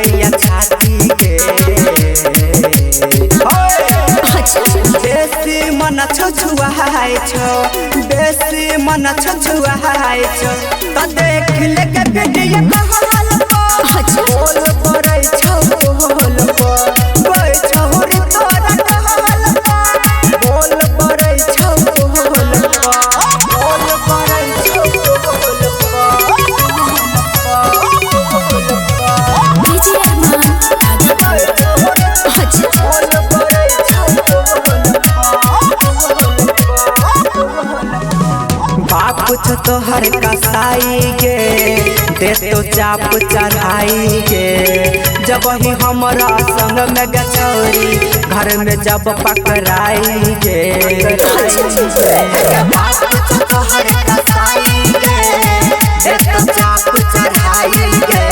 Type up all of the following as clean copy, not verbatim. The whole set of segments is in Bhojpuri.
बिया छाती के बेसी मन छुछुआइ छौ बेसी मन छुछुआइ छौ त देख ले के वीडियो बोल पड़ै छौ बोल कोई छोरी तोरा कहल बोल पड़ै छौ बोल पड़ै छौ बाप छ तोहर कसाई गे दे तो चाप चढ़ाई गे जब ही हमरा संग में गछौरी घर में जब पकड़ाई गे बाप छ तोहर कसाई गे दे तो चाप चढ़ाई गे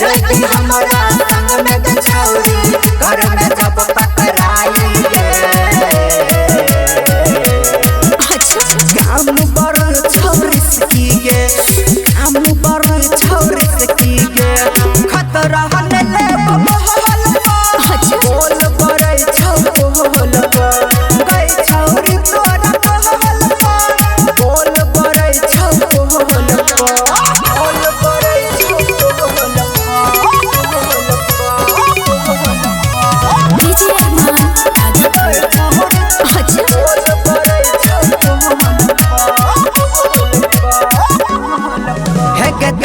जब ही हमरा संग में गछौरी घर में जब पकड़ाई गे काम बर छौरी सकी गे काम बर छौरी सकी गे खतरा हले ले बोल पड़ै छौ बोल गई छौरी तोरा कहल बोल पड़ै छौ बोल पड़ै छौ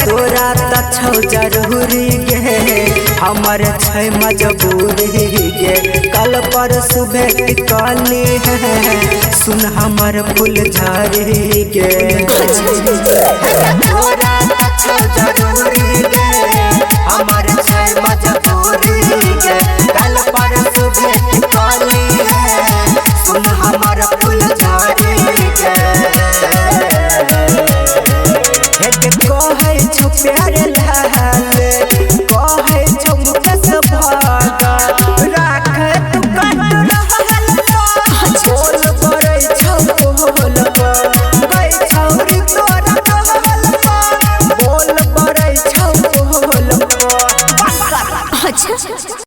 तोरा त छौ जरूरी गे हमर छै मजबूरी गे कल पर सुबह टिकली है सुन हमर फूल झरी गे तोरा त छौ जरूरी गे हमर छै मजबूरी गे कल पर सुबह टिकली है सुन हमर फूल झरी गे कहै छौ प्यारे लाले कहै छौ मुकस भागा राख तू कट रहल बोल पड़ै छौ बोल गई छौरी तोरा कहल बोल पड़ै छौ बोल